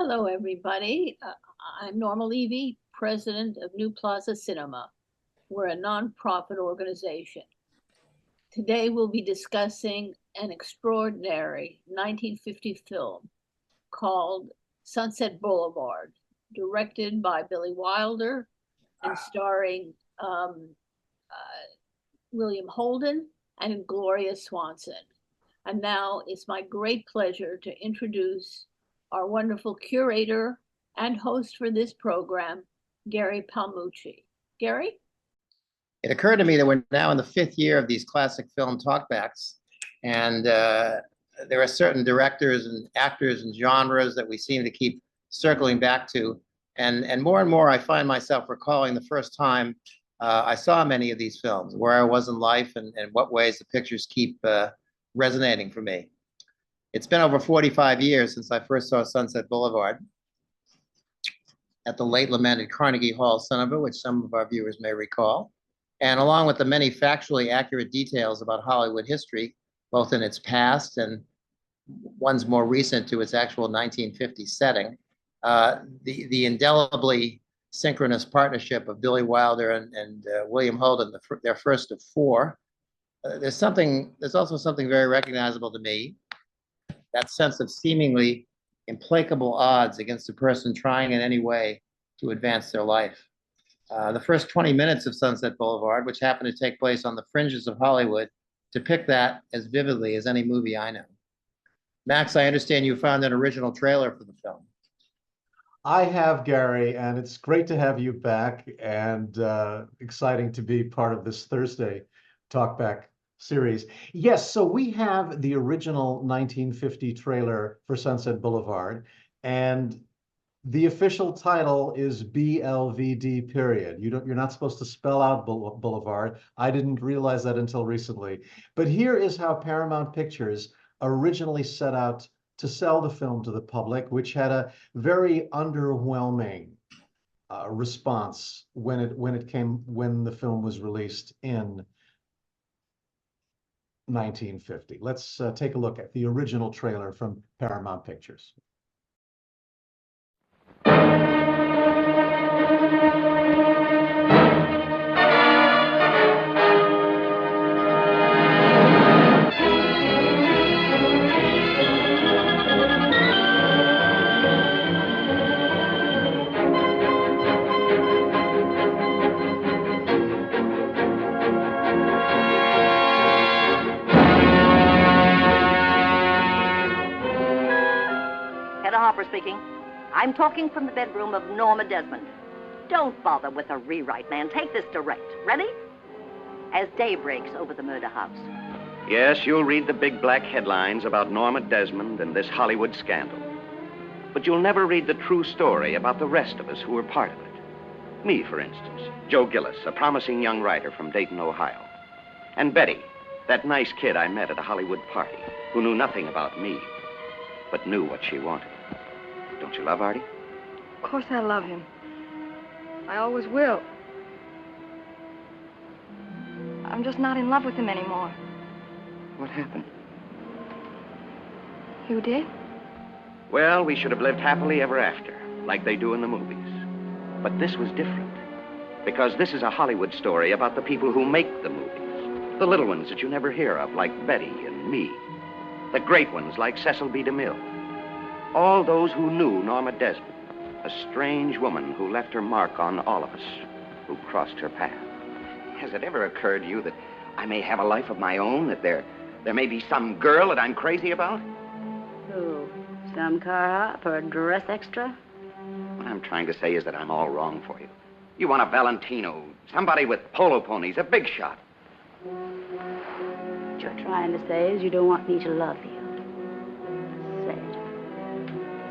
Hello, everybody. I'm Norma Levy, president of New Plaza Cinema. We're a nonprofit organization. Today, we'll be discussing an extraordinary 1950 film called Sunset Boulevard, directed by Billy Wilder and starring uh, William Holden and Gloria Swanson. And now it's my great pleasure to introduce our wonderful curator and host for this program, Gary Palmucci. Gary? It occurred to me that we're now in the fifth year of these classic film talkbacks, and there are certain directors and actors and genres that we seem to keep circling back to. And more, I find myself recalling the first time I saw many of these films, where I was in life, and what ways the pictures keep resonating for me. It's been over 45 years since I first saw Sunset Boulevard at the late lamented Carnegie Hall Cinema, which some of our viewers may recall. And along with the many factually accurate details about Hollywood history, both in its past and ones more recent to its actual 1950 setting, the indelibly synchronous partnership of Billy Wilder and William Holden, their first of four. There's also something very recognizable to me, that sense of seemingly implacable odds against a person trying in any way to advance their life. The first 20 minutes of Sunset Boulevard, which happened to take place on the fringes of Hollywood, depict that as vividly as any movie I know. Max, I understand you found an original trailer for the film. I have, Gary, and it's great to have you back, and exciting to be part of this Thursday Talkback series. Yes, so we have the original 1950 trailer for Sunset Boulevard, and the official title is BLVD period. You're not supposed to spell out Boulevard. I didn't realize that until recently. But here is how Paramount Pictures originally set out to sell the film to the public, which had a very underwhelming response when the film was released in 1950. Let's take a look at the original trailer from Paramount Pictures. Speaking. I'm talking from the bedroom of Norma Desmond. Don't bother with a rewrite, man. Take this direct. Ready? As day breaks over the murder house. Yes, you'll read the big black headlines about Norma Desmond and this Hollywood scandal. But you'll never read the true story about the rest of us who were part of it. Me, for instance, Joe Gillis, a promising young writer from Dayton, Ohio. And Betty, that nice kid I met at a Hollywood party, who knew nothing about me, but knew what she wanted. Don't you love Artie? Of course I love him. I always will. I'm just not in love with him anymore. What happened? You did? Well, we should have lived happily ever after, like they do in the movies. But this was different, because this is a Hollywood story about the people who make the movies. The little ones that you never hear of, like Betty and me. The great ones, like Cecil B. DeMille. All those who knew Norma Desmond, a strange woman who left her mark on all of us who crossed her path. Has it ever occurred to you that I may have a life of my own, that there may be some girl that I'm crazy about? Who? Some car hop or a dress extra? What I'm trying to say is that I'm all wrong for you. You want a Valentino, somebody with polo ponies, a big shot. What you're trying to say is you don't want me to love you.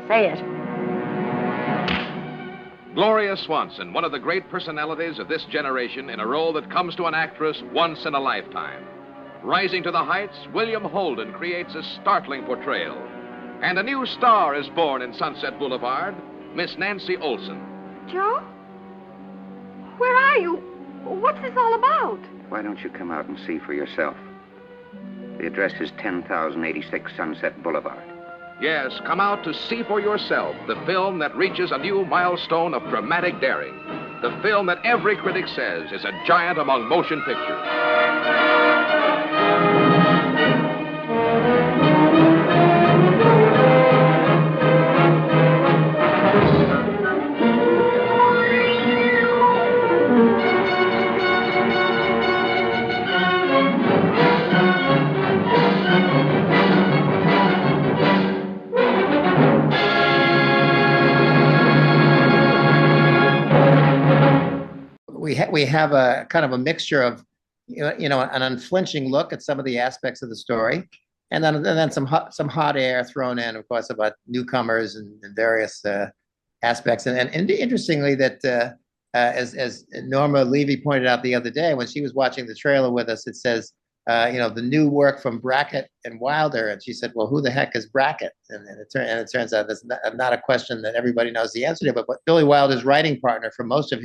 Say it. Gloria Swanson, one of the great personalities of this generation in a role that comes to an actress once in a lifetime. Rising to the heights, William Holden creates a startling portrayal. And a new star is born in Sunset Boulevard, Miss Nancy Olson. Joe? Where are you? What's this all about? Why don't you come out and see for yourself? The address is 10,086 Sunset Boulevard. Yes, come out to see for yourself the film that reaches a new milestone of dramatic daring. The film that every critic says is a giant among motion pictures. We have a kind of a mixture of an unflinching look at some of the aspects of the story, and then some hot air thrown in, of course, about newcomers and various aspects. And interestingly, that as Norma Levy pointed out the other day when she was watching the trailer with us, it says the new work from Brackett and Wilder, and she said, "Well, who the heck is Brackett?" And it turns out that's not a question that everybody knows the answer to. But Billy Wilder's writing partner for most of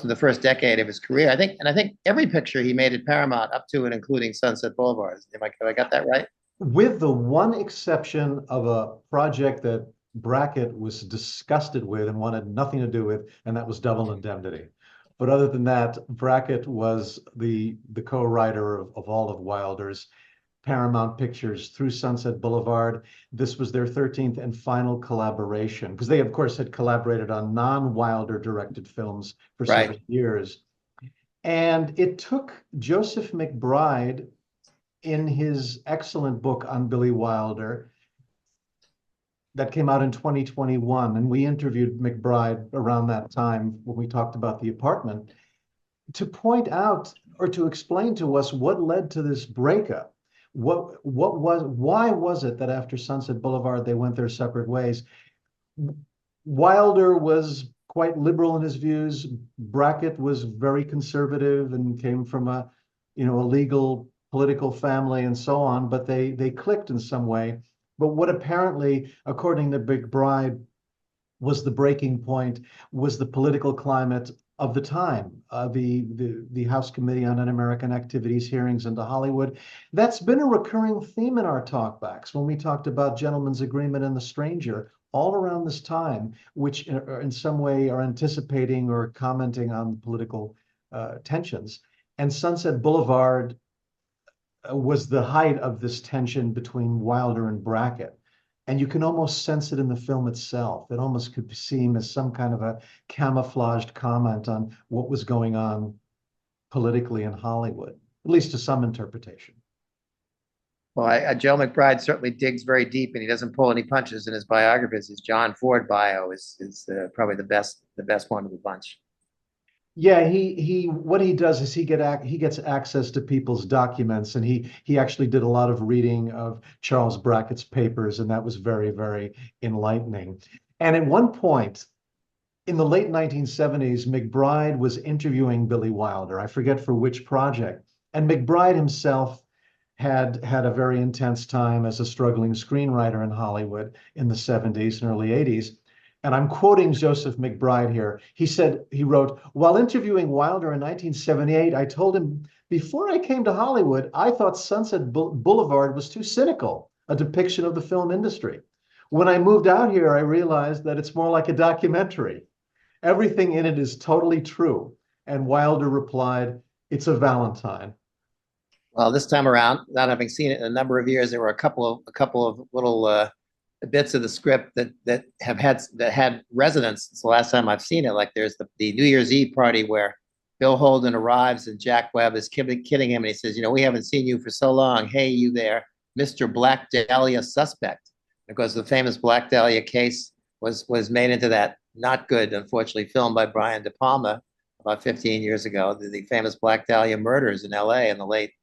the first decade of his career. I think every picture he made at Paramount up to and including Sunset Boulevard. Have I got that right? With the one exception of a project that Brackett was disgusted with and wanted nothing to do with, and that was Double Indemnity. But other than that, Brackett was the co-writer of all of Wilder's Paramount Pictures through Sunset Boulevard. This was their 13th and final collaboration, because they, of course, had collaborated on non-Wilder directed films for several years. And it took Joseph McBride, in his excellent book on Billy Wilder, that came out in 2021, and we interviewed McBride around that time when we talked about The Apartment, to point out or to explain to us what led to this breakup. Why was it that after Sunset Boulevard they went their separate ways? Wilder was quite liberal in his views. Brackett was very conservative and came from a legal political family and so on, but they clicked in some way. But what apparently, according to McBride, was the breaking point was the political climate of the time, the House Committee on Un-American Activities hearings into Hollywood. That's been a recurring theme in our talkbacks when we talked about Gentleman's Agreement and The Stranger, all around this time, which in some way are anticipating or commenting on political tensions. And Sunset Boulevard was the height of this tension between Wilder and Brackett. And you can almost sense it in the film itself. It almost could seem as some kind of a camouflaged comment on what was going on politically in Hollywood, at least to some interpretation. Well, Joe McBride certainly digs very deep, and he doesn't pull any punches in his biographies. His John Ford bio is probably the best one of the bunch. Yeah, what he does is he gets access to people's documents, and he actually did a lot of reading of Charles Brackett's papers, and that was very, very enlightening. And at one point in the late 1970s, McBride was interviewing Billy Wilder. I forget for which project. And McBride himself had a very intense time as a struggling screenwriter in Hollywood in the 70s and early 80s. And I'm quoting Joseph McBride here. He wrote, "While interviewing Wilder in 1978, I told him, before I came to Hollywood, I thought Sunset Boulevard was too cynical, a depiction of the film industry. When I moved out here, I realized that it's more like a documentary. Everything in it is totally true." And Wilder replied, "It's a Valentine." Well, this time around, not having seen it in a number of years, there were a couple of little bits of the script that had resonance since the last time I've seen it. Like there's the New Year's Eve party where Bill Holden arrives and Jack Webb is kidding him, and he says, "We haven't seen you for so long. Hey, you there, Mr. Black Dahlia suspect," because the famous Black Dahlia case was made into that not good, unfortunately, film by Brian De Palma about 15 years ago, the famous Black Dahlia murders in L.A. in the late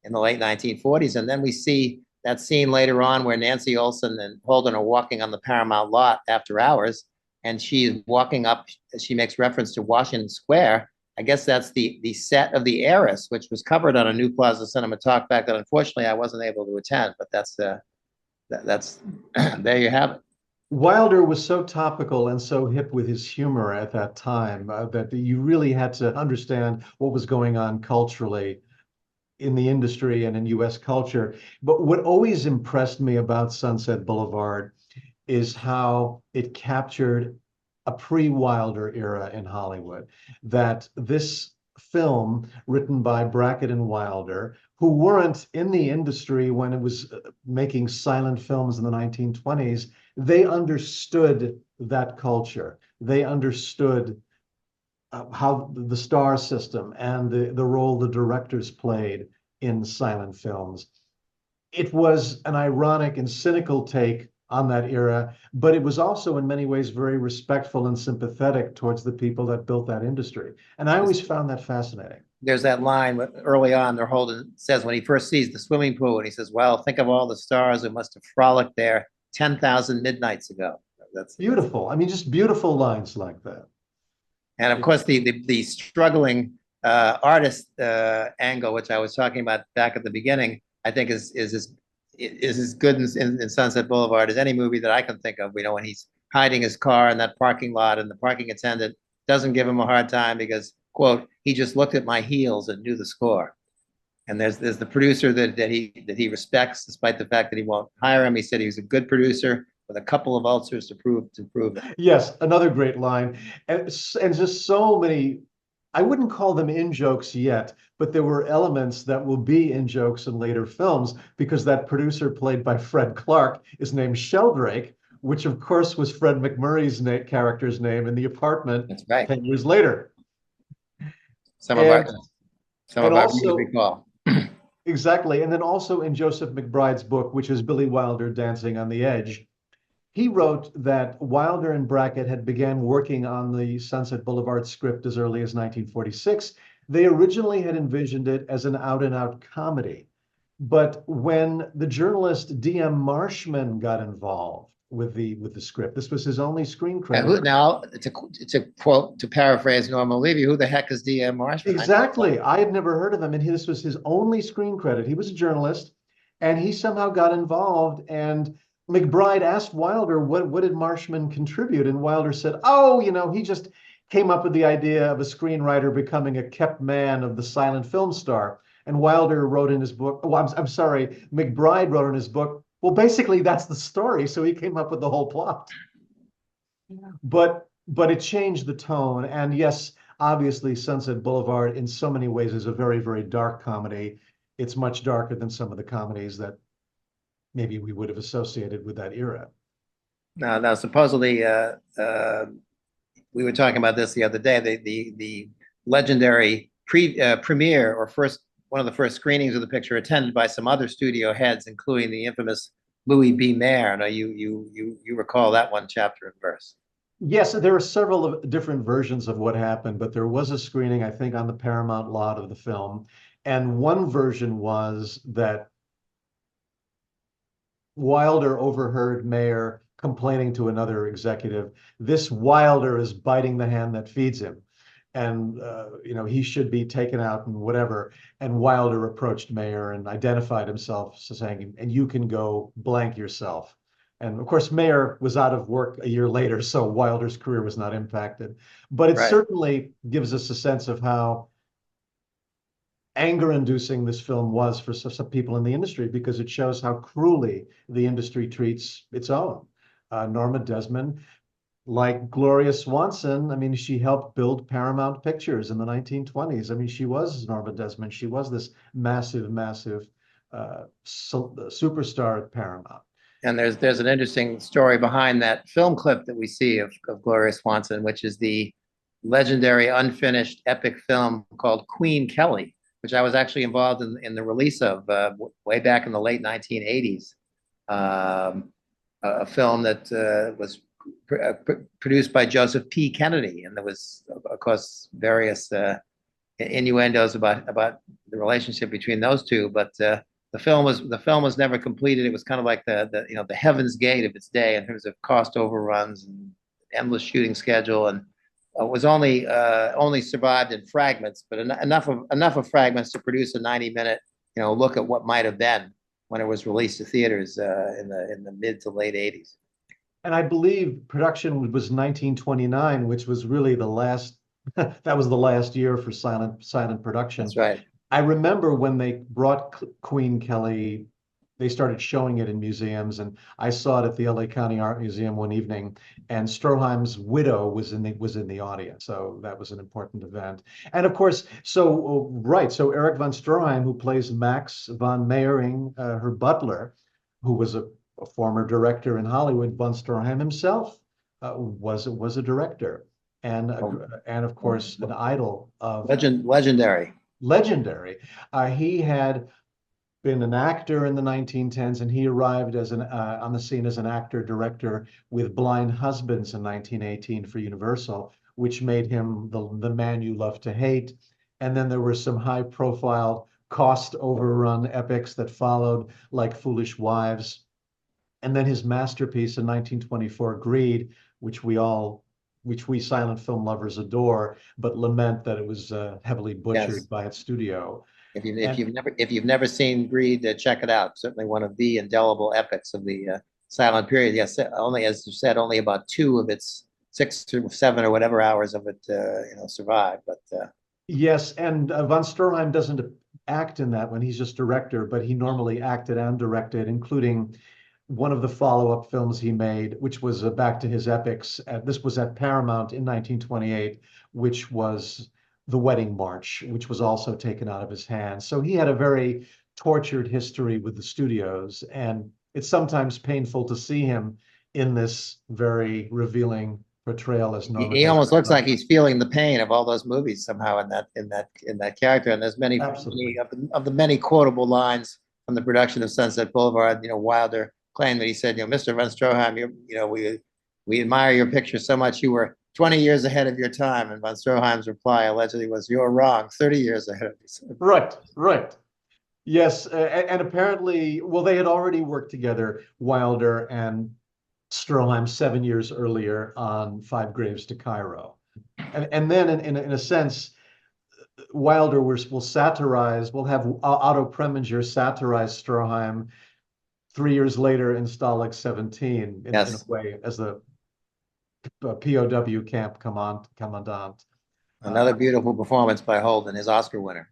1940s. And then we see that scene later on where Nancy Olson and Holden are walking on the Paramount lot after hours, and she's walking up, she makes reference to Washington Square. I guess that's the set of The Heiress, which was covered on a New Plaza Cinema Talkback that unfortunately I wasn't able to attend, but that's there you have it. Wilder was so topical and so hip with his humor at that time that you really had to understand what was going on culturally in the industry and in US culture. But what always impressed me about Sunset Boulevard is how it captured a pre-Wilder era in Hollywood. That this film, written by Brackett and Wilder, who weren't in the industry when it was making silent films in the 1920s, they understood that culture. They understood how the star system and the role the directors played in silent films. It was an ironic and cynical take on that era, but it was also in many ways very respectful and sympathetic towards the people that built that industry. And I always found that fascinating. There's that line early on, they're holding, says when he first sees the swimming pool, and he says, well, think of all the stars who must have frolicked there 10,000 midnights ago. That's beautiful. I mean, just beautiful lines like that. And of course, the struggling artist angle, which I was talking about back at the beginning, I think is as good in Sunset Boulevard as any movie that I can think of. You know, when he's hiding his car in that parking lot, and the parking attendant doesn't give him a hard time because, quote, he just looked at my heels and knew the score. And there's the producer that he respects, despite the fact that he won't hire him. He said he was a good producer with a couple of ulcers to prove it. Yes, another great line. And just so many, I wouldn't call them in-jokes yet, but there were elements that will be in-jokes in later films, because that producer played by Fred Clark is named Sheldrake, which of course was Fred McMurray's character's name in The Apartment. That's right. 10 years later. Some of our viewers recall. Exactly. And then also in Joseph McBride's book, which is Billy Wilder, Dancing on the Edge, he wrote that Wilder and Brackett had began working on the Sunset Boulevard script as early as 1946. They originally had envisioned it as an out-and-out comedy. But when the journalist D.M. Marshman got involved with the script, this was his only screen credit. Now, to quote, to paraphrase Norma Levy, who the heck is D.M. Marshman? Exactly. I had never heard of him, and this was his only screen credit. He was a journalist, and he somehow got involved, and McBride asked Wilder, what did Marshman contribute? And Wilder said, oh, he just came up with the idea of a screenwriter becoming a kept man of the silent film star. And Wilder wrote in his book, McBride wrote in his book, well, basically that's the story. So he came up with the whole plot. Yeah. But it changed the tone. And yes, obviously Sunset Boulevard in so many ways is a very, very dark comedy. It's much darker than some of the comedies that maybe we would have associated with that era. Now, supposedly, we were talking about this the other day. The legendary premiere, or one of the first screenings of the picture, attended by some other studio heads, including the infamous Louis B. Mayer. Now, you recall that one chapter and verse. Yes, there are several different versions of what happened, but there was a screening, I think, on the Paramount lot of the film, and one version was that Wilder overheard Mayer complaining to another executive, this Wilder is biting the hand that feeds him. And, he should be taken out and whatever. And Wilder approached Mayer and identified himself, saying, and you can go blank yourself. And of course, Mayer was out of work a year later, so Wilder's career was not impacted. But it certainly gives us a sense of how anger-inducing this film was for some people in the industry, because it shows how cruelly the industry treats its own. Norma Desmond, like Gloria Swanson, I mean, she helped build Paramount Pictures in the 1920s. I mean, she was Norma Desmond. She was this massive, massive superstar at Paramount. And there's an interesting story behind that film clip that we see of Gloria Swanson, which is the legendary unfinished epic film called Queen Kelly, which I was actually involved in the release of way back in the late 1980s. A film that was produced by Joseph P. Kennedy, and there was, of course, various innuendos about the relationship between those two. But the film was never completed. It was kind of like the Heaven's Gate of its day in terms of cost overruns and endless shooting schedule, and was only survived in fragments, but enough of fragments to produce a 90-minute look at what might have been when it was released to theaters in the mid to late 80s. And I believe production was 1929, which was really the last. That was the last year for silent production. That's right. I remember when they brought Queen Kelly, they started showing it in museums, and I saw it at the LA County Art Museum one evening, and Stroheim's widow was in the audience, so that was an important event. And of course, so Eric von Stroheim, who plays Max von Meyering, her butler, who was a former director in Hollywood, von Stroheim himself was a director, and of course an idol of Legendary. legendary. He had been an actor in the 1910s, and he arrived as on the scene as an actor director with Blind Husbands in 1918 for Universal, which made him the man you love to hate. And then there were some high profile cost overrun epics that followed, like Foolish Wives. And then his masterpiece in 1924, Greed, which we silent film lovers adore, but lament that it was heavily butchered by its studio. If you've never seen Greed, check it out. Certainly one of the indelible epics of the silent period. Yes, only, as you said, only about 2 of its 6 or 7 or whatever hours of it, survived. But yes, and von Stroheim doesn't act in that when he's just director, but he normally acted and directed, including one of the follow-up films he made, which was back to his epics. This was at Paramount in 1928, which was The Wedding March, which was also taken out of his hands. So he had a very tortured history with the studios, and it's sometimes painful to see him in this very revealing portrayal as Norma. He almost looks like he's feeling the pain of all those movies somehow in that character. And there's many of the many quotable lines from the production of Sunset Boulevard. Wilder claimed that he said, Mr. von Stroheim, we admire your picture so much. You were 20 years ahead of your time. And von Stroheim's reply allegedly was, "You're wrong, 30 years ahead of yourself." Right. Yes, and apparently, well, they had already worked together, Wilder and Stroheim, 7 years earlier on Five Graves to Cairo. And then, in a sense, Wilder will have Otto Preminger satirize Stroheim 3 years later in Stalag 17, in a way, as the POW camp commandant. Another beautiful performance by Holden, his Oscar winner.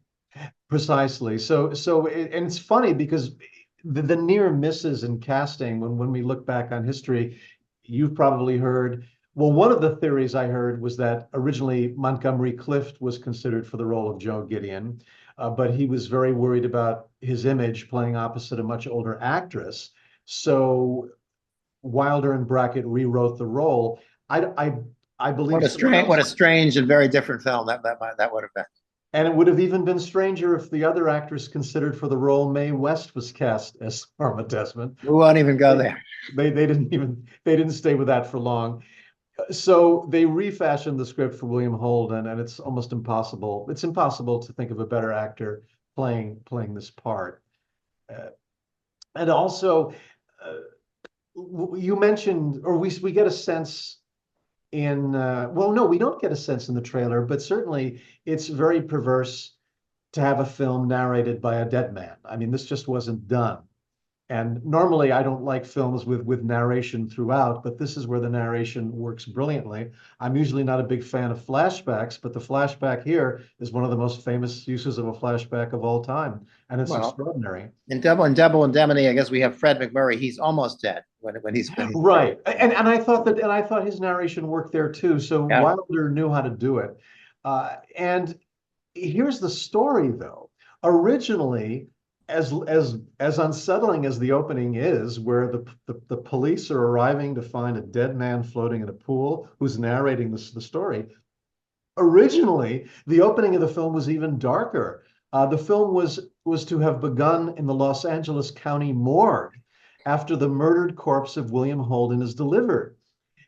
Precisely. And it's funny because the near misses in casting, when we look back on history, you've probably heard, well, one of the theories I heard was that originally Montgomery Clift was considered for the role of Joe Gideon, but he was very worried about his image playing opposite a much older actress. So Wilder and Brackett rewrote the role. I believe what a strange and very different film that would have been. And it would have even been stranger if the other actress considered for the role, Mae West, was cast as Norma Desmond. We won't even go there. They didn't stay with that for long. So they refashioned the script for William Holden, and it's almost impossible. It's impossible to think of a better actor playing this part. And also, you mentioned, or we get a sense in, well, no, we don't get a sense in the trailer, but certainly it's very perverse to have a film narrated by a dead man. I mean, this just wasn't done. And normally I don't like films with narration throughout, but this is where the narration works brilliantly. I'm usually not a big fan of flashbacks, but the flashback here is one of the most famous uses of a flashback of all time. And it's extraordinary. In Double Indemnity, I guess we have Fred McMurray. He's almost dead when he's right. And I thought his narration worked there too. So yeah. Wilder knew how to do it. And here's the story though. Originally, as unsettling as the opening is, where the police are arriving to find a dead man floating in a pool who's narrating the story, originally the opening of the film was even darker. The film was to have begun in the Los Angeles County morgue after the murdered corpse of William Holden is delivered.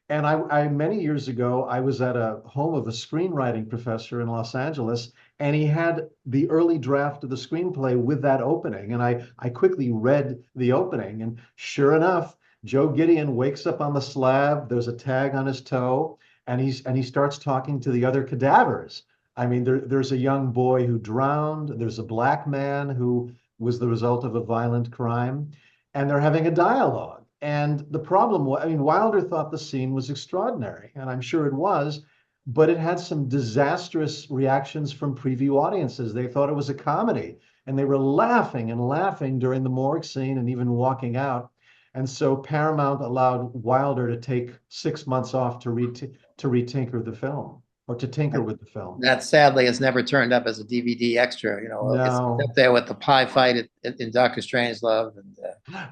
And I many years ago, I was at a home of a screenwriting professor in Los Angeles, and he had the early draft of the screenplay with that opening. And I quickly read the opening, and sure enough, Joe Gideon wakes up on the slab. There's a tag on his toe, and he starts talking to the other cadavers. I mean, there's a young boy who drowned. There's a black man who was the result of a violent crime, and they're having a dialogue. And the problem was, I mean, Wilder thought the scene was extraordinary, and I'm sure it was, but it had some disastrous reactions from preview audiences. They thought it was a comedy, and they were laughing and laughing during the morgue scene and even walking out. And so Paramount allowed Wilder to take 6 months off to retinker the film, or to tinker with the film. That sadly has never turned up as a DVD extra. It's No. up there with the pie fight in Doctor Strangelove. And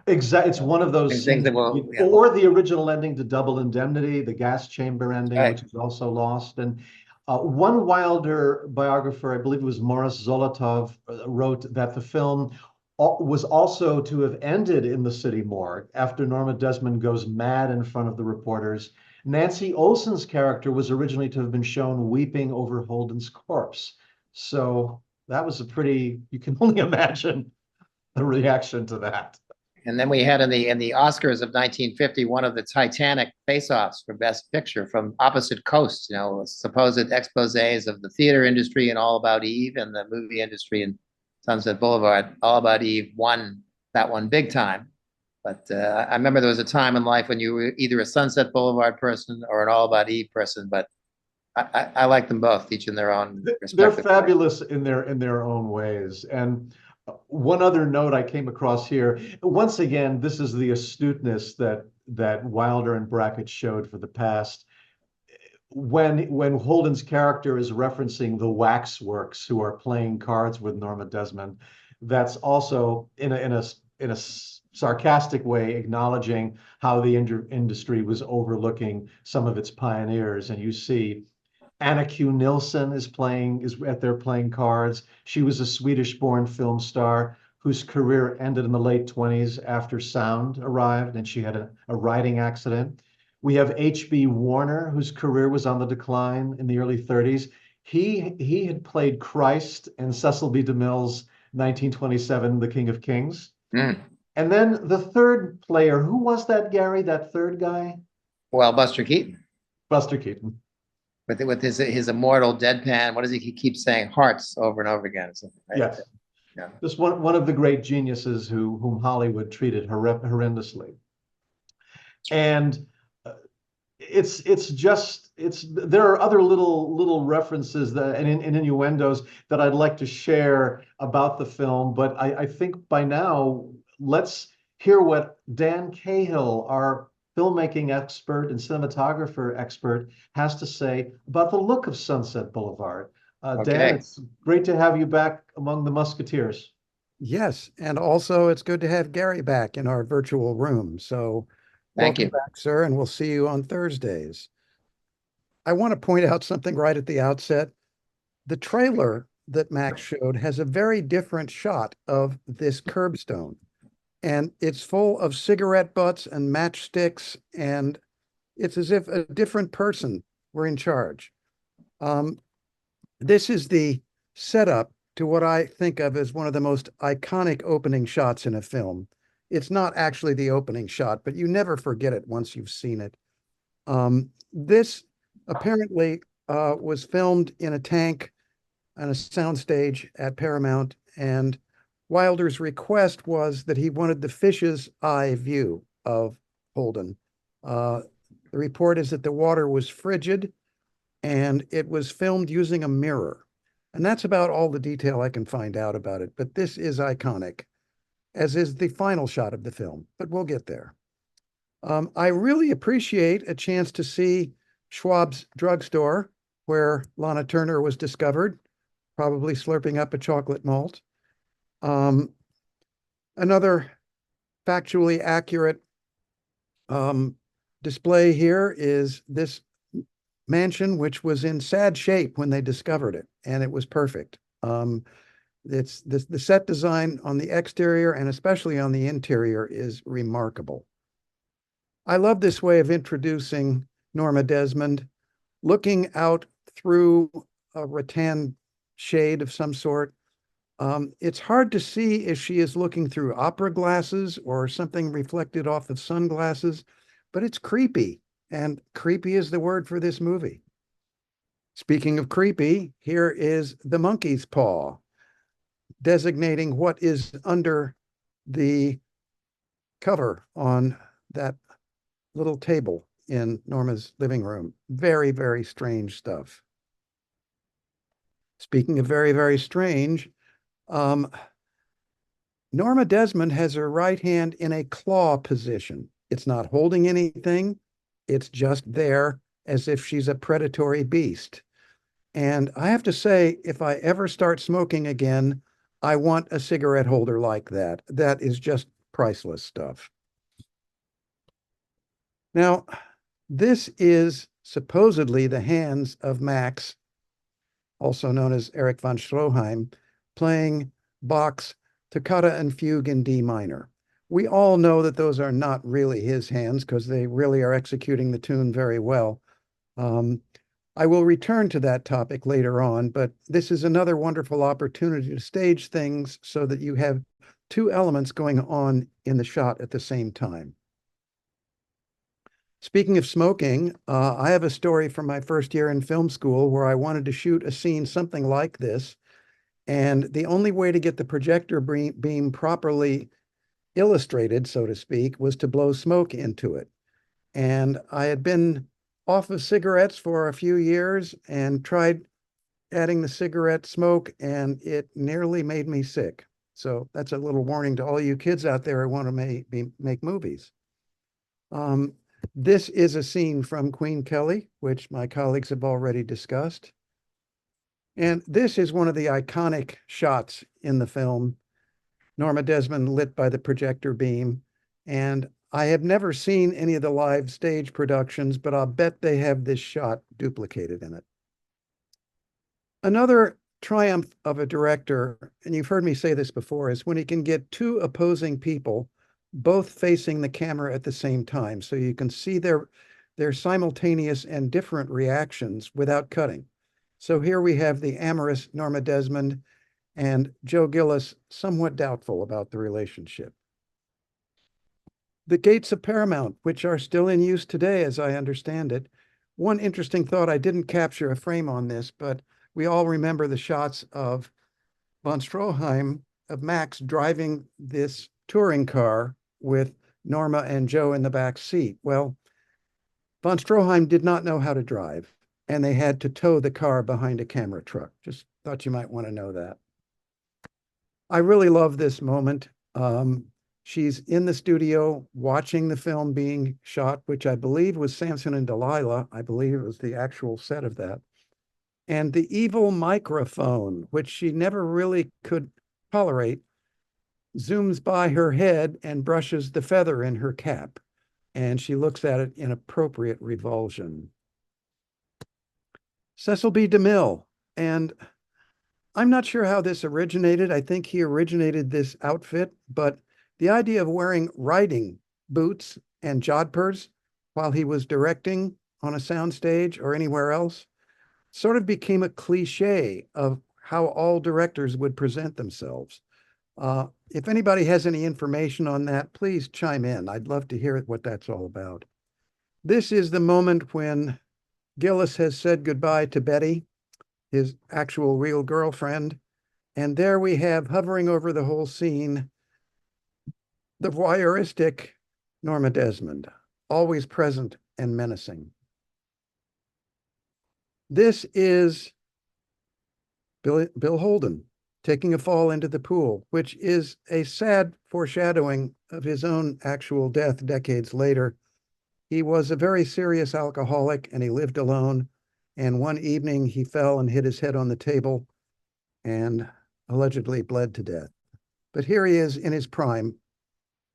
Exactly. It's one of those things scenes, that will, or the original ending to Double Indemnity, the gas chamber ending, Right. which is also lost. And one Wilder biographer, I believe it was Morris Zolotov, wrote that the film was also to have ended in the city morgue after Norma Desmond goes mad in front of the reporters. Nancy Olsen's character was originally to have been shown weeping over Holden's corpse. So that was you can only imagine the reaction to that. And then we had in the Oscars of 1950 one of the Titanic face-offs for Best Picture from opposite coasts. Supposed exposés of the theater industry and All About Eve, and the movie industry in Sunset Boulevard. All About Eve won that one big time. But I remember there was a time in life when you were either a Sunset Boulevard person or an All About Eve person. But I like them both, each in their own respective They're way. fabulous in their own ways. And one other note I came across here, once again, this is the astuteness that Wilder and Brackett showed for the past. When Holden's character is referencing the waxworks who are playing cards with Norma Desmond, that's also in a sarcastic way acknowledging how the industry was overlooking some of its pioneers. And you see Anna Q. Nilsson is at there playing cards. She was a Swedish-born film star whose career ended in the late 20s after sound arrived, and she had a riding accident. We have H.B. Warner, whose career was on the decline in the early 30s. He had played Christ in Cecil B. DeMille's 1927, The King of Kings. Mm. And then the third player, who was that, Gary, that third guy? Well, Buster Keaton. Buster Keaton. With his immortal deadpan, what does he keep saying? Hearts over and over again. Right? Yes. Yeah. Just one of the great geniuses whom Hollywood treated horrendously. And there are other little references and innuendos that I'd like to share about the film, but I think by now let's hear what Dan Cahill, our filmmaking expert and cinematographer expert, has to say about the look of Sunset Boulevard. Okay. Dan, it's great to have you back among the Musketeers. Yes, and also it's good to have Gary back in our virtual room. So Thank you. welcome back, sir, and we'll see you on Thursdays. I want to point out something right at the outset. The trailer that Max showed has a very different shot of this curbstone, and it's full of cigarette butts and matchsticks, and it's as if a different person were in charge. This is the setup to what I think of as one of the most iconic opening shots in a film. It's not actually the opening shot, but you never forget it once you've seen it. This apparently was filmed in a tank on a soundstage at Paramount, and Wilder's request was that he wanted the fish's eye view of Holden. The report is that the water was frigid and it was filmed using a mirror. And that's about all the detail I can find out about it. But this is iconic, as is the final shot of the film, but we'll get there. I really appreciate a chance to see Schwab's drugstore, where Lana Turner was discovered, probably slurping up a chocolate malt. Another factually accurate display here is this mansion, which was in sad shape when they discovered it, and it was perfect. It's the set design on the exterior and especially on the interior is remarkable. I love this way of introducing Norma Desmond, looking out through a rattan shade of some sort. It's hard to see if she is looking through opera glasses or something reflected off of sunglasses, but it's creepy, and creepy is the word for this movie. Speaking of creepy, here is the monkey's paw, designating what is under the cover on that little table in Norma's living room. Very, very strange stuff. Speaking of very, very strange, Norma Desmond has her right hand in a claw position. It's not holding anything. It's just there as if she's a predatory beast. And I have to say, if I ever start smoking again, I want a cigarette holder like that. That is just priceless stuff. Now, this is supposedly the hands of Max, also known as Erich von Stroheim, playing Bach's Toccata and Fugue in D minor. We all know that those are not really his hands because they really are executing the tune very well. I will return to that topic later on, but this is another wonderful opportunity to stage things so that you have two elements going on in the shot at the same time. Speaking of smoking, I have a story from my first year in film school where I wanted to shoot a scene something like this. And the only way to get the projector beam properly illustrated, so to speak, was to blow smoke into it. And I had been off of cigarettes for a few years and tried adding the cigarette smoke, and it nearly made me sick. So that's a little warning to all you kids out there who want to make movies. This is a scene from Queen Kelly, which my colleagues have already discussed. And this is one of the iconic shots in the film, Norma Desmond lit by the projector beam. And I have never seen any of the live stage productions, but I'll bet they have this shot duplicated in it. Another triumph of a director, and you've heard me say this before, is when he can get two opposing people both facing the camera at the same time. So you can see their simultaneous and different reactions without cutting. So here we have the amorous Norma Desmond and Joe Gillis, somewhat doubtful about the relationship. The gates of Paramount, which are still in use today, as I understand it. One interesting thought, I didn't capture a frame on this, but we all remember the shots of von Stroheim, of Max driving this touring car with Norma and Joe in the back seat. Well, von Stroheim did not know how to drive, and they had to tow the car behind a camera truck. Just thought you might want to know that. I really love this moment. She's in the studio watching the film being shot, which I believe was Samson and Delilah. I believe it was the actual set of that. And the evil microphone, which she never really could tolerate, zooms by her head and brushes the feather in her cap. And she looks at it in appropriate revulsion. Cecil B. DeMille, and I'm not sure how this originated. I think he originated this outfit, but the idea of wearing riding boots and jodhpurs while he was directing on a soundstage or anywhere else sort of became a cliche of how all directors would present themselves. If anybody has any information on that, please chime in. I'd love to hear what that's all about. This is the moment when Gillis has said goodbye to Betty, his actual real girlfriend. And there we have, hovering over the whole scene, the voyeuristic Norma Desmond, always present and menacing. This is Bill Holden taking a fall into the pool, which is a sad foreshadowing of his own actual death decades later. He was a very serious alcoholic and he lived alone. And one evening he fell and hit his head on the table and allegedly bled to death. But here he is in his prime,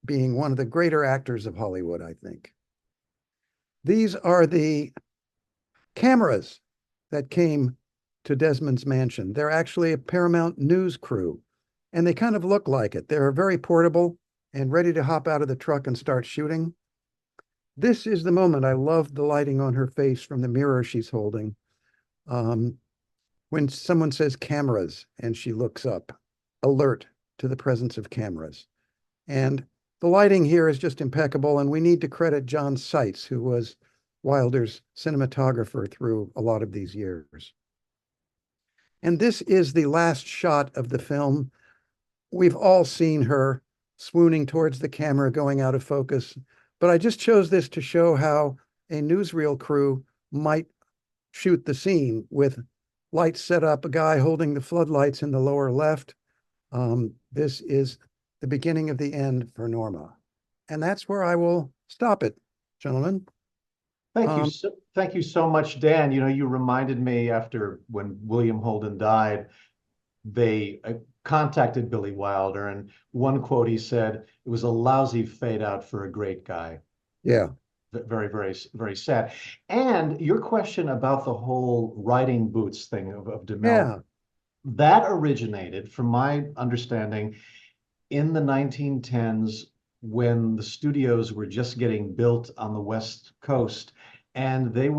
being one of the greater actors of Hollywood, I think. These are the cameras that came to Desmond's mansion. They're actually a Paramount news crew, and they kind of look like it. They're very portable and ready to hop out of the truck and start shooting. This is the moment. I love the lighting on her face from the mirror she's holding. When someone says cameras and she looks up, alert to the presence of cameras. And the lighting here is just impeccable, and we need to credit John Seitz, who was Wilder's cinematographer through a lot of these years. And this is the last shot of the film. We've all seen her swooning towards the camera, going out of focus, but I just chose this to show how a newsreel crew might shoot the scene with lights set up, a guy holding the floodlights in the lower left. This is the beginning of the end for Norma. And that's where I will stop it, gentlemen. Thank you so much, Dan. You know, you reminded me after when William Holden died, they contacted Billy Wilder, and one quote he said, "It was a lousy fade out for a great guy." Yeah. Very, very, very sad. And your question about the whole riding boots thing of DeMille, Yeah. that originated, from my understanding, in the 1910s when the studios were just getting built on the West Coast, and it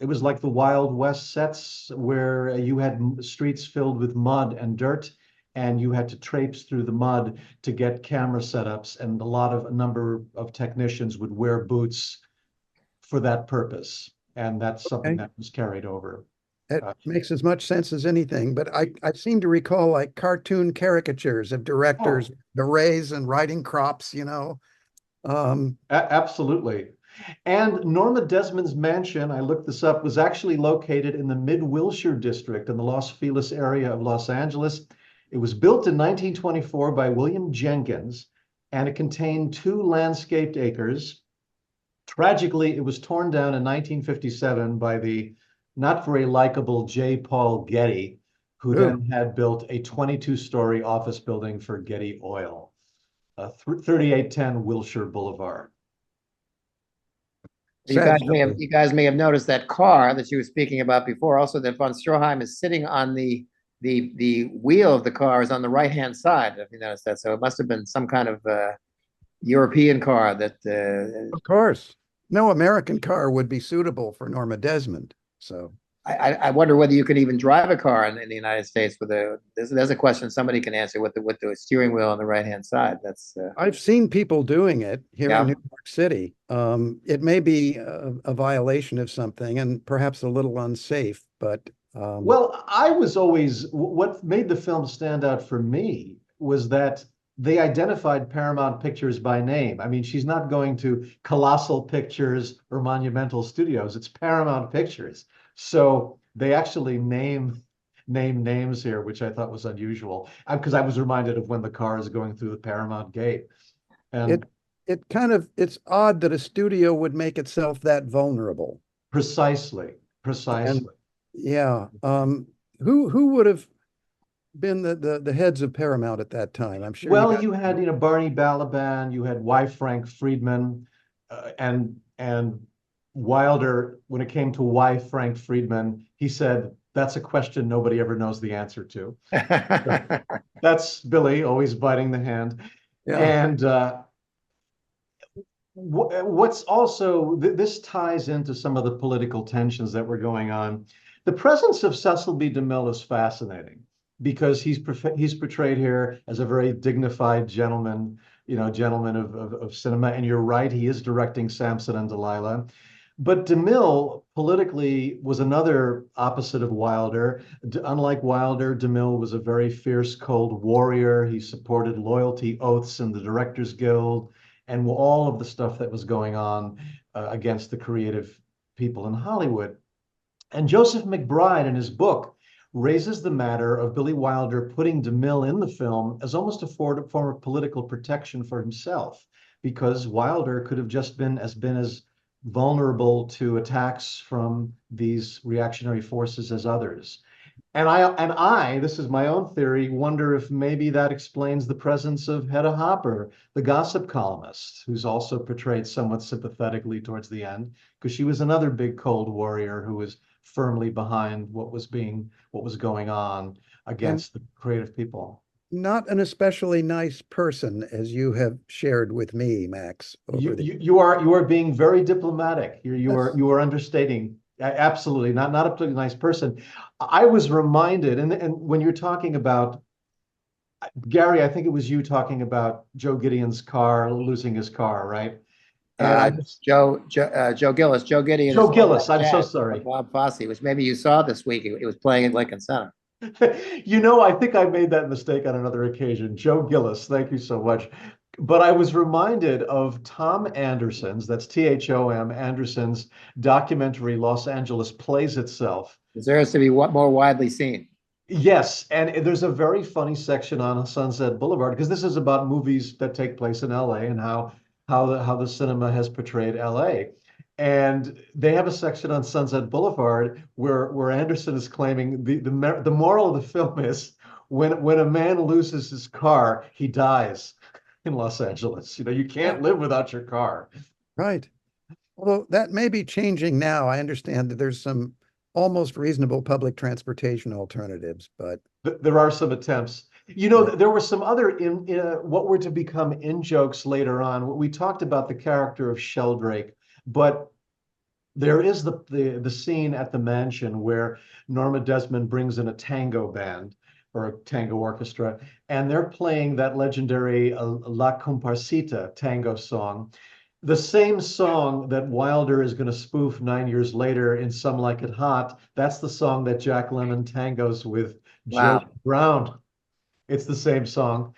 was like the Wild West sets where you had streets filled with mud and dirt, and you had to traipse through the mud to get camera setups, and a number of technicians would wear boots for that purpose, and that's something that was carried over. It makes as much sense as anything, but I seem to recall like cartoon caricatures of directors, berets and riding crops, you know. Absolutely. And Norma Desmond's mansion, I looked this up, was actually located in the Mid-Wilshire district in the Los Feliz area of Los Angeles. It was built in 1924 by William Jenkins, and it contained 2 landscaped acres. Tragically, it was torn down in 1957 by the not very likable J. Paul Getty, who then had built a 22-story office building for Getty Oil, 3810 Wilshire Boulevard. You guys may have noticed that car that you were speaking about before. Also, that von Stroheim is sitting on the wheel of the car is on the right-hand side. If you notice that, so it must have been some kind of European car that. Of course, no American car would be suitable for Norma Desmond. So I wonder whether you can even drive a car in the United States with there's a question somebody can answer with the steering wheel on the right-hand side. That's I've seen people doing it here in New York City. It may be a violation of something and perhaps a little unsafe, but well, I was always, what made the film stand out for me was that they identified Paramount Pictures by name. I mean, she's not going to Colossal Pictures or Monumental Studios. It's Paramount Pictures. So they actually name names here, which I thought was unusual, because I was reminded of when the car is going through the Paramount gate. And it's odd that a studio would make itself that vulnerable. Precisely. And, yeah. Who would have been the heads of Paramount at that time? I'm sure. Well, you had Barney Balaban, you had Y. Frank Friedman, and Wilder. When it came to Y. Frank Friedman, he said, "That's a question nobody ever knows the answer to." That's Billy, always biting the hand. Yeah. And what's also this ties into some of the political tensions that were going on. The presence of Cecil B. DeMille is fascinating, because he's portrayed here as a very dignified gentleman, gentleman of cinema. And you're right, he is directing Samson and Delilah. But DeMille politically was another opposite of Wilder. Unlike Wilder, DeMille was a very fierce, cold warrior. He supported loyalty oaths in the Directors Guild and all of the stuff that was going on against the creative people in Hollywood. And Joseph McBride, in his book, raises the matter of Billy Wilder putting DeMille in the film as almost a form of political protection for himself, because Wilder could have just been as vulnerable to attacks from these reactionary forces as others. And I, this is my own theory, wonder if maybe that explains the presence of Hedda Hopper, the gossip columnist, who's also portrayed somewhat sympathetically towards the end, because she was another big cold warrior who was firmly behind what was going on against the creative people. Not an especially nice person, as you have shared with me, Max. You are being very diplomatic. You are understating. Absolutely, not a particularly nice person. I was reminded, and when you're talking about Gary, I think it was you talking about Joe Gideon's car, losing his car, right? Joe Gillis. Joe Gideon. Joe Gillis. I'm so sorry. Bob Fosse, which maybe you saw this week. It was playing at Lincoln Center. I think I made that mistake on another occasion. Joe Gillis, thank you so much. But I was reminded of Tom Anderson's, that's Thom Anderson's documentary, Los Angeles Plays Itself. Deserves to be more widely seen. Yes, and there's a very funny section on Sunset Boulevard because this is about movies that take place in LA and how the cinema has portrayed LA. And they have a section on Sunset Boulevard where Anderson is claiming the moral of the film is when a man loses his car, he dies in Los Angeles. You know, you can't live without your car. Right. Although that may be changing now. I understand that there's some almost reasonable public transportation alternatives, but There are some attempts. You know, there were some other in what were to become in jokes later on. We talked about the character of Sheldrake, but there is the scene at the mansion where Norma Desmond brings in a tango band or a tango orchestra, and they're playing that legendary La Comparsita tango song, the same song that Wilder is going to spoof 9 years later in Some Like It Hot. That's the song that Jack Lemmon tangos with Joe Wow. Brown. It's the same song.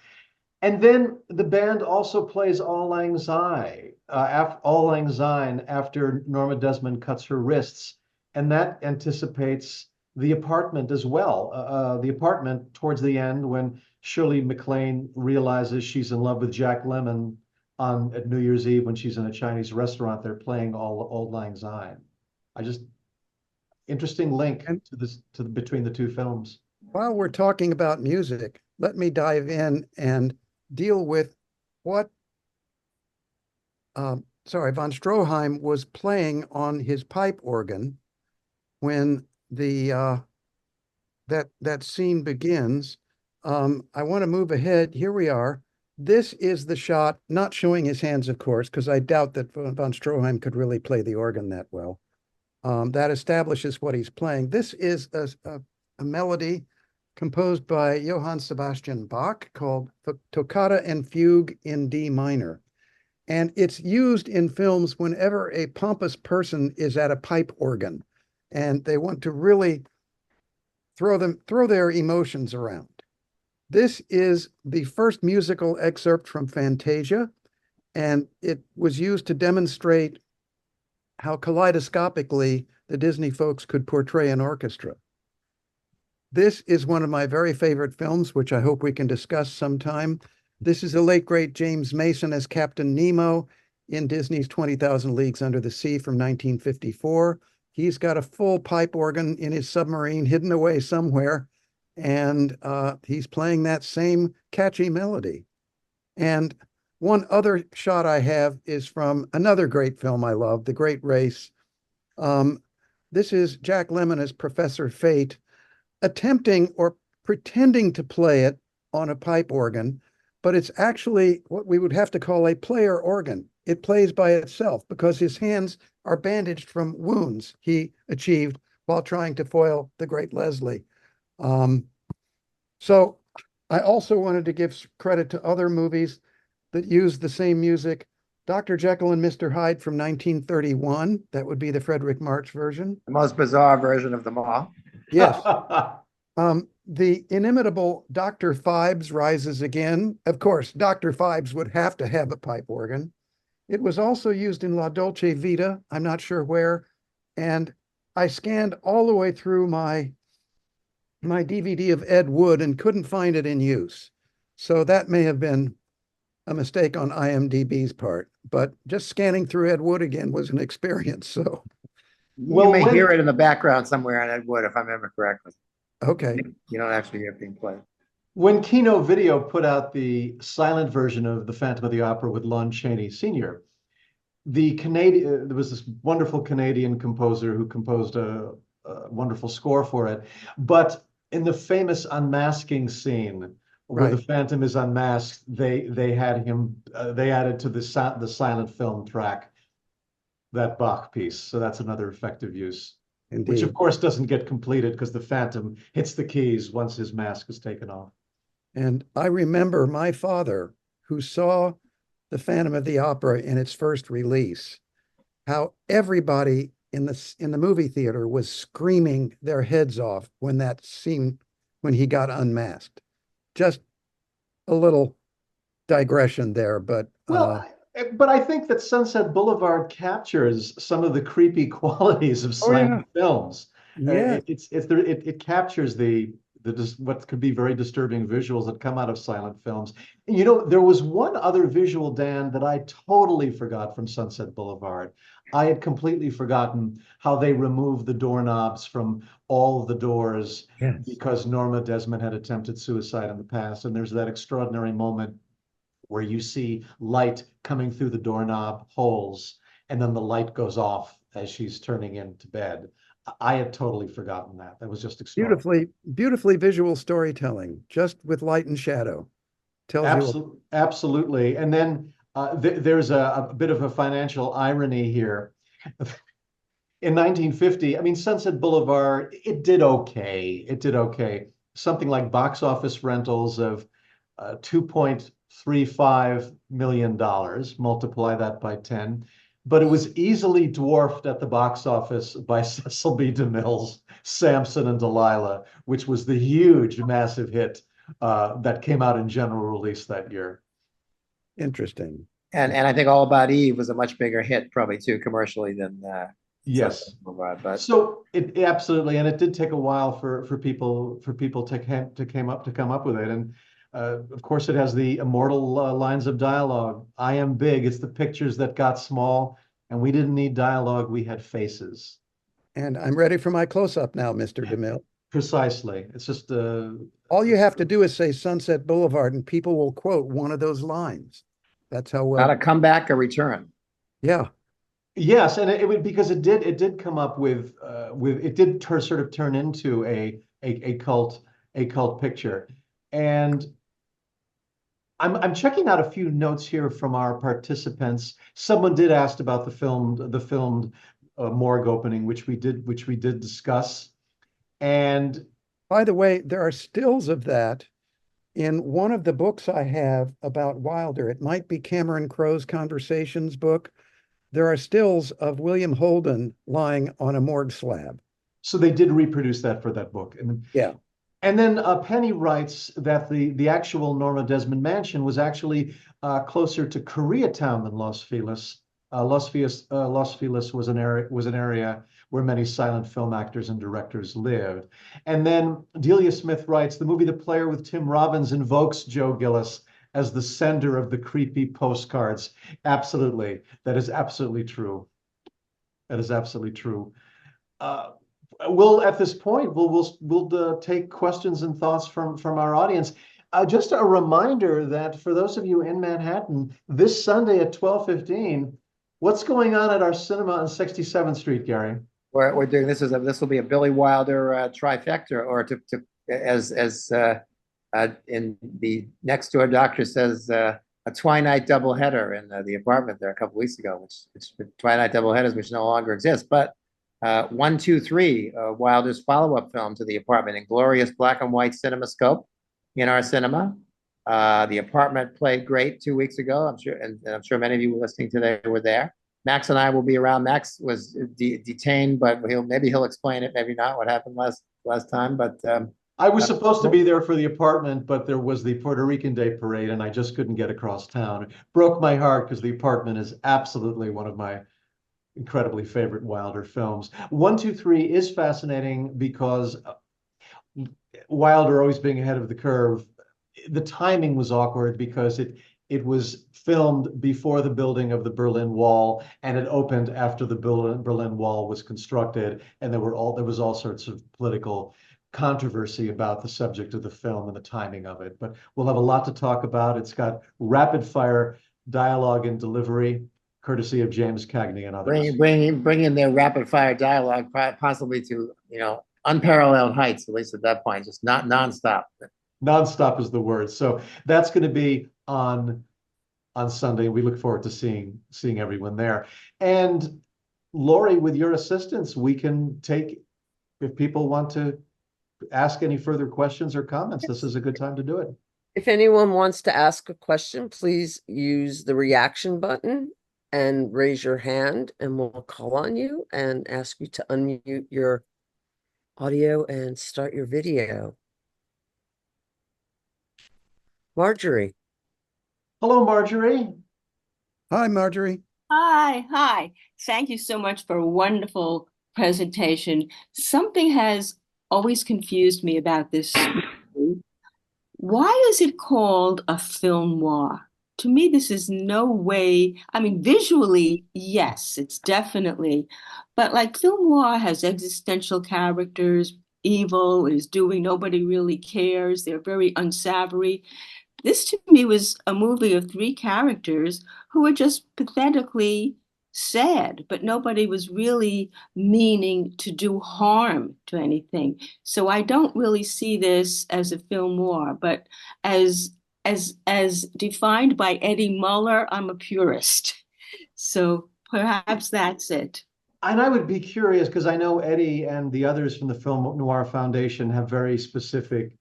And then the band also plays Auld Lang Syne, Auld Lang Syne after Norma Desmond cuts her wrists. And that anticipates The Apartment as well. The Apartment towards the end when Shirley MacLaine realizes she's in love with Jack Lemmon at New Year's Eve when she's in a Chinese restaurant, they're playing Auld Lang Syne. Interesting link and between the two films. while we're talking about music, let me dive in and deal with what von Stroheim was playing on his pipe organ when that scene begins. I want to move ahead. Here we are. This is the shot, not showing his hands, of course, because I doubt that von Stroheim could really play the organ that well. That establishes what he's playing. This is a melody composed by Johann Sebastian Bach called Toccata and Fugue in D minor. And it's used in films whenever a pompous person is at a pipe organ and they want to really throw their emotions around. This is the first musical excerpt from Fantasia, and it was used to demonstrate how kaleidoscopically the Disney folks could portray an orchestra. This is one of my very favorite films, which I hope we can discuss sometime. This is the late, great James Mason as Captain Nemo in Disney's 20,000 Leagues Under the Sea from 1954. He's got a full pipe organ in his submarine hidden away somewhere, and he's playing that same catchy melody. And one other shot I have is from another great film I love, The Great Race. This is Jack Lemmon as Professor Fate, attempting or pretending to play it on a pipe organ, but it's actually what we would have to call a player organ. It plays by itself because his hands are bandaged from wounds he achieved while trying to foil the great Leslie. So I also wanted to give credit to other movies that use the same music. Dr. Jekyll and Mr. Hyde from 1931. That would be the Frederick March version. The most bizarre version of them all. Yes. The inimitable Dr. Phibes Rises Again. Of course, Dr. Phibes would have to have a pipe organ. It was also used in La Dolce Vita. I'm not sure where. And I scanned all the way through my DVD of Ed Wood and couldn't find it in use. So that may have been a mistake on IMDb's part, but just scanning through Ed Wood again was an experience. So You may hear it in the background somewhere on Ed Wood, if I remember correctly. okay. You don't actually hear it being played. When Kino Video put out the silent version of The Phantom of the Opera with Lon Chaney Sr., there was this wonderful Canadian composer who composed a wonderful score for it. But in the famous unmasking scene where the Phantom is unmasked, they added to the silent film track that Bach piece. So that's another effective use. Indeed. Which of course doesn't get completed because the Phantom hits the keys once his mask is taken off. And I remember my father, who saw The Phantom of the Opera in its first release, how everybody in the movie theater was screaming their heads off when that scene, when he got unmasked. Just a little digression there, but But I think that Sunset Boulevard captures some of the creepy qualities of oh yeah, silent films. yeah. It captures what could be very disturbing visuals that come out of silent films. You know, there was one other visual, Dan, that I totally forgot from Sunset Boulevard. I had completely forgotten how they removed the doorknobs from all the doors Yes. because Norma Desmond had attempted suicide in the past. And there's that extraordinary moment where you see light coming through the doorknob holes, and then the light goes off as she's turning into bed. I had totally forgotten that. That was just extraordinary. Beautifully visual storytelling, just with light and shadow. Tells you. Absolutely. And then there's a bit of a financial irony here. In 1950, I mean, Sunset Boulevard, it did okay. It did okay. Something like box office rentals of $2.35 million, multiply that by 10. But it was easily dwarfed at the box office by Cecil B. DeMille's Samson and Delilah, which was the huge, massive hit that came out in general release that year. Interesting. And I think All About Eve was a much bigger hit, probably too, commercially than Yes. But So it absolutely, and it did take a while for people to come up with it. And of course, it has the immortal lines of dialogue. I am big. It's the pictures that got small, and we didn't need dialogue. We had faces. And I'm ready for my close-up now, Mr. DeMille. Precisely. It's just all you have to do is say Sunset Boulevard, and people will quote one of those lines. That's how well. Not a comeback, a return. Yeah. Yes, and it would, because it did come up with it did sort of turn into a cult picture. And I'm checking out a few notes here from our participants. Someone did ask about the filmed morgue opening, which we did discuss. And by the way, there are stills of that in one of the books I have about Wilder. It might be Cameron Crowe's Conversations book. There are stills of William Holden lying on a morgue slab. So they did reproduce that for that book. And yeah. And then Penny writes that the actual Norma Desmond mansion was actually closer to Koreatown than Los Feliz. Los Feliz was an area where many silent film actors and directors lived. And then Delia Smith writes, the movie The Player with Tim Robbins invokes Joe Gillis as the sender of the creepy postcards. Absolutely. That is absolutely true. That is absolutely true. We'll at this point we'll take questions and thoughts from our audience. Just a reminder that for those of you in Manhattan, this Sunday at 12:15, what's going on at our cinema on 67th Street, Gary? We're doing this will be a Billy Wilder trifecta, or as in the next door doctor says, a Twilight doubleheader in the apartment there a couple weeks ago, which Twilight doubleheaders which no longer exist, but 1, 2, 3, Wilder's follow-up film to The Apartment, in glorious black and white CinemaScope in our cinema. The Apartment played great 2 weeks ago. I'm sure, and I'm sure many of you listening today were there. Max and I will be around. Max was detained, but maybe he'll explain it, maybe not, what happened last time. But I was supposed to be there for The Apartment, but there was the Puerto Rican Day Parade, and I just couldn't get across town. It broke my heart because The Apartment is absolutely one of my incredibly favorite Wilder films. 1, 2, 3 is fascinating because Wilder always being ahead of the curve, the timing was awkward because it was filmed before the building of the Berlin Wall, and it opened after the Berlin Wall was constructed, and there was all sorts of political controversy about the subject of the film and the timing of it. But we'll have a lot to talk about. It's got rapid fire dialogue and delivery, courtesy of James Cagney and others. Bringing their rapid fire dialogue possibly to unparalleled heights, at least at that point, just not nonstop. Nonstop is the word. So that's going to be on Sunday. We look forward to seeing everyone there. And Lori, with your assistance, we can take, if people want to ask any further questions or comments, this is a good time to do it. If anyone wants to ask a question, please use the reaction button and raise your hand, and we'll call on you and ask you to unmute your audio and start your video. Marjorie. Hello, Marjorie. Hi, Marjorie. Hi. Thank you so much for a wonderful presentation. Something has always confused me about this movie. Why is it called a film noir? To me, this is no way, I mean, visually, yes, it's definitely, but like film noir has existential characters, evil is doing, nobody really cares, they're very unsavory. This to me was a movie of three characters who were just pathetically sad, but nobody was really meaning to do harm to anything. So I don't really see this as a film noir, but as as defined by Eddie Muller, I'm a purist. So perhaps that's it. And I would be curious because I know Eddie and the others from the Film Noir Foundation have very specific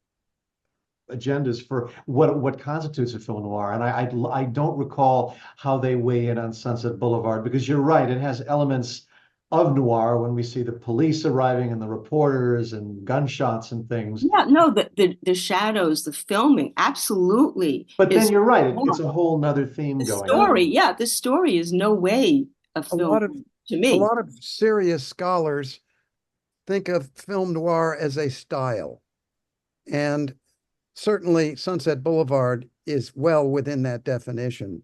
agendas for what constitutes a film noir, and I don't recall how they weigh in on Sunset Boulevard because you're right, it has elements of noir when we see the police arriving and the reporters and gunshots and things. Yeah, no, the shadows, the filming, absolutely But then is you're right, it's noir. a whole nother theme The going story, on. yeah, the story is no way a A lot of film to a me. lot of serious scholars think of film noir as a style. And certainly Sunset Boulevard is well within that definition.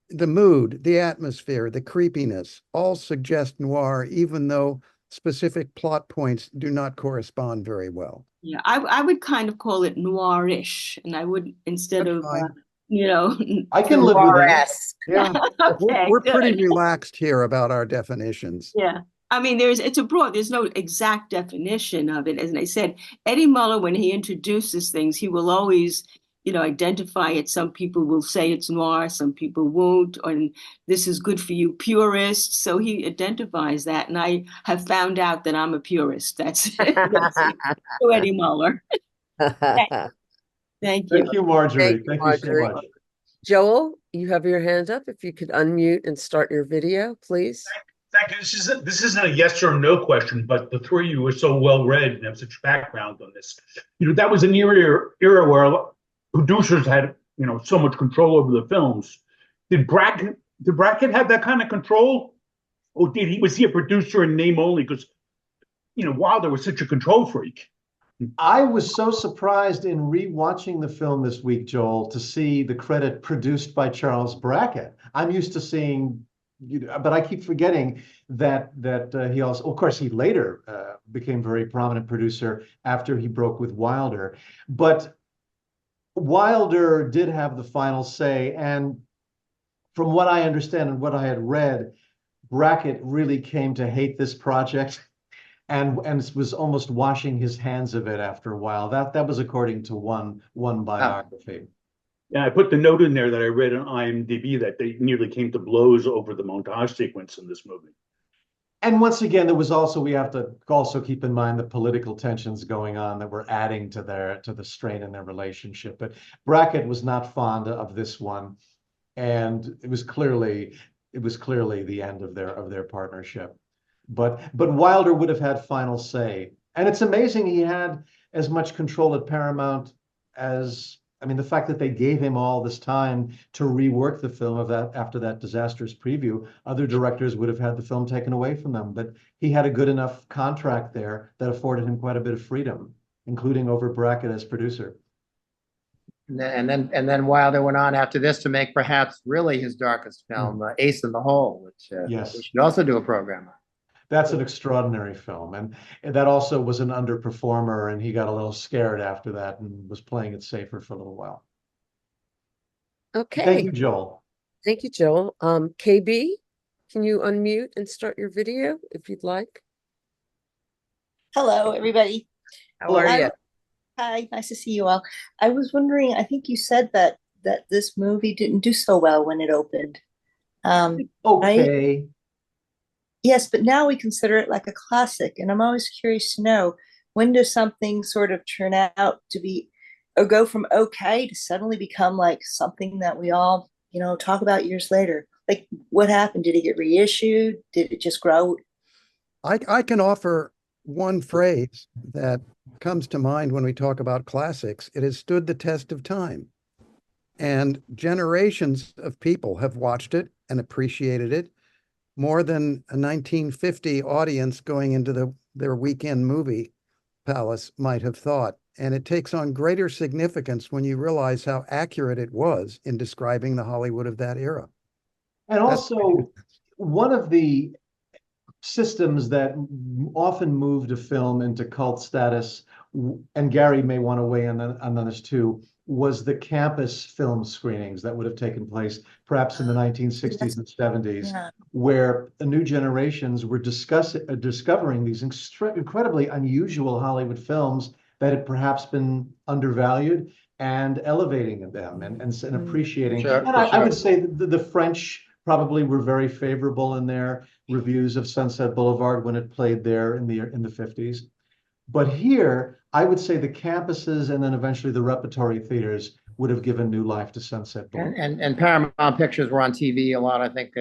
The mood, the atmosphere, the creepiness all suggest noir, even though specific plot points do not correspond very well. Yeah, I would kind of call it noirish, and I would instead That's of fine. you know, I can live with that. Noir-esque. Yeah, okay, we're pretty good. relaxed here about our definitions. Yeah. I mean, it's a broad, there's no exact definition of it. As I said, Eddie Muller, when he introduces things, he will always, identify it. Some people will say it's noir, some people won't, and this is good for you purists. So he identifies that. And I have found out that I'm a purist. That's it. That's it. So Eddie Muller. Thank you. Thank you, Marjorie. Thank you, Thank you so Marjorie. much. Joel, you have your hand up. If you could unmute and start your video, please. Thank you. This isn't a yes or no question, but the three of you are so well read and have such background on this. That was an era where producers had so much control over the films. Did Brackett have that kind of control, or was he a producer in name only? Because Wilder was such a control freak. I was so surprised in rewatching the film this week, Joel, to see the credit produced by Charles Brackett. I'm used to seeing, but I keep forgetting that he also, of course, he later became a very prominent producer after he broke with Wilder. But Wilder did have the final say, and from what I understand and what I had read, Brackett really came to hate this project. And was almost washing his hands of it after a while. That was according to one biography. Yeah, I put the note in there that I read on IMDb that they nearly came to blows over the montage sequence in this movie. And once again, we have to also keep in mind the political tensions going on that were adding to the strain in their relationship. But Brackett was not fond of this one, and it was clearly the end of their partnership. But Wilder would have had final say. And it's amazing he had as much control at Paramount as, the fact that they gave him all this time to rework the film after that disastrous preview. Other directors would have had the film taken away from them, but he had a good enough contract there that afforded him quite a bit of freedom, including over Brackett as producer. And then Wilder went on after this to make perhaps really his darkest film, Ace in the Hole, which yes, we should also do a program on. That's an extraordinary film. And that also was an underperformer, and he got a little scared after that and was playing it safer for a little while. Okay. Thank you, Joel. Thank you, Joel. KB, can you unmute and start your video if you'd like? Hello, everybody. How are you? Hi, nice to see you all. I was wondering, I think you said that this movie didn't do so well when it opened. Okay. Yes, but now we consider it like a classic, and I'm always curious to know, when does something sort of turn out to be, or go from okay to suddenly become like something that we all, talk about years later? Like, what happened? Did it get reissued? Did it just grow? I can offer one phrase that comes to mind when we talk about classics. It has stood the test of time. And generations of people have watched it and appreciated it more than a 1950 audience going into their weekend movie palace might have thought. And it takes on greater significance when you realize how accurate it was in describing the Hollywood of that era. And also, one of the systems that often moved a film into cult status, and Gary may want to weigh in on this too, was the campus film screenings that would have taken place perhaps in the 1960s and 70s, Yeah. where the new generations were discovering these incredibly unusual Hollywood films that had perhaps been undervalued and elevating them and appreciating. Sure, And for I sure. would say the French probably were very favorable in their reviews of Sunset Boulevard when it played there in the 50s. But here, I would say the campuses and then eventually the repertory theaters would have given new life to Sunset Boulevard. And Paramount Pictures were on TV a lot, I think,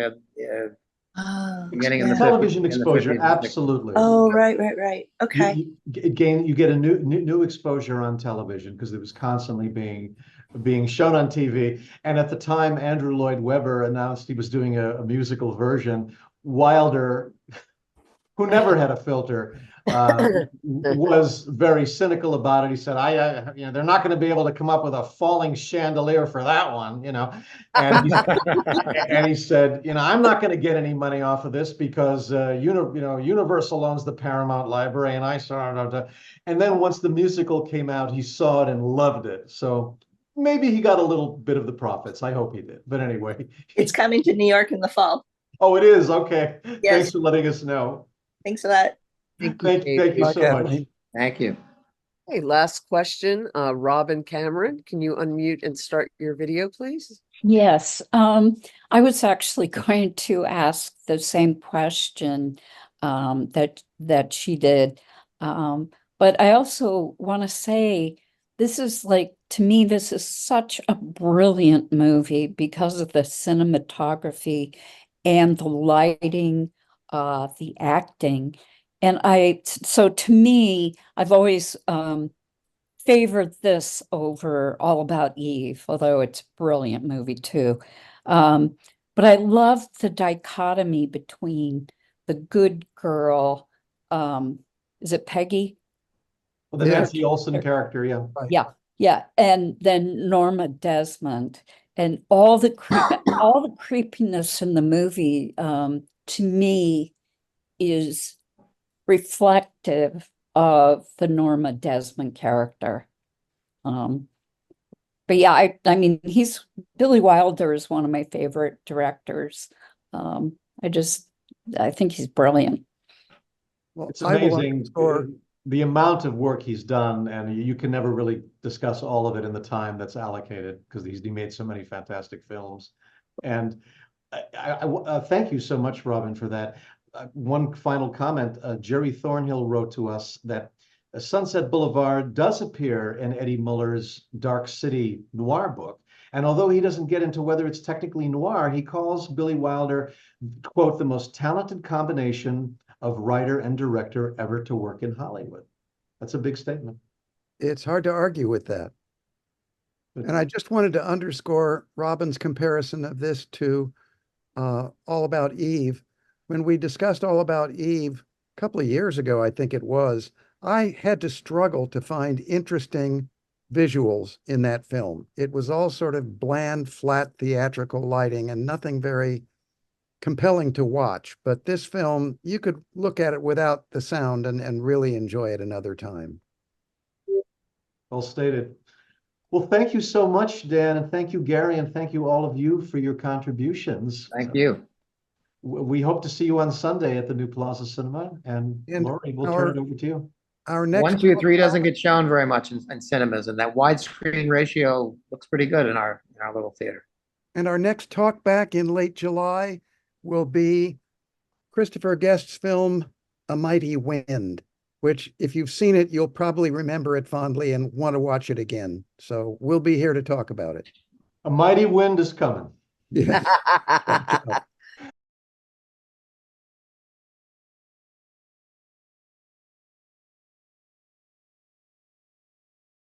Oh, beginning in yeah. the 50s. Television in the exposure, 50s and 60s. absolutely. Oh, right. Okay. You get a new exposure on television because it was constantly being shown on TV. And at the time, Andrew Lloyd Webber announced he was doing a musical version. Wilder, who never had a filter, was very cynical about it. He said, they're not going to be able to come up with a falling chandelier for that one, And he said, I'm not going to get any money off of this because, Universal owns the Paramount Library, and I saw it. And then once the musical came out, he saw it and loved it. So maybe he got a little bit of the profits. I hope he did. But anyway, It's coming to New York in the fall. oh, it is. Okay. Yes. Thanks for letting us know. Thanks a lot. Thank you so much. Thank you. Okay, last question. Robin Cameron, can you unmute and start your video, please? Yes, I was actually going to ask the same question that she did. But I also want to say this is to me, this is such a brilliant movie because of the cinematography and the lighting, the acting. And so to me, I've always favored this over All About Eve, although it's a brilliant movie too. But I love the dichotomy between the good girl, is it Peggy? Well, the Nancy Olsen character, yeah. Yeah, and then Norma Desmond, and all the creepiness in the movie, to me, is reflective of the Norma Desmond character. But yeah, I mean, Billy Wilder is one of my favorite directors. I think he's brilliant. Well, It's amazing the amount of work he's done, and you can never really discuss all of it in the time that's allocated because he made so many fantastic films. And I thank you so much, Robin, for that. One final comment, Jerry Thornhill wrote to us that Sunset Boulevard does appear in Eddie Muller's Dark City noir book. And although he doesn't get into whether it's technically noir, he calls Billy Wilder, quote, the most talented combination of writer and director ever to work in Hollywood. That's a big statement. It's hard to argue with that. And I just wanted to underscore Robin's comparison of this to All About Eve. When we discussed All About Eve a couple of years ago, I think it was, I had to struggle to find interesting visuals in that film. It was all sort of bland, flat theatrical lighting and nothing very compelling to watch. But this film, you could look at it without the sound and really enjoy it another time. Well stated. Well, thank you so much, Dan, and thank you, Gary, and thank you all of you for your contributions. Thank you. We hope to see you on Sunday at the New Plaza Cinema, and Lori, we'll turn it over to you. Our next 1, 2, 3 doesn't get shown very much in cinemas, and that widescreen ratio looks pretty good in our little theater. And our next talk back in late July will be Christopher Guest's film, A Mighty Wind, which if you've seen it, you'll probably remember it fondly and want to watch it again. So we'll be here to talk about it. A mighty wind is coming. Yeah.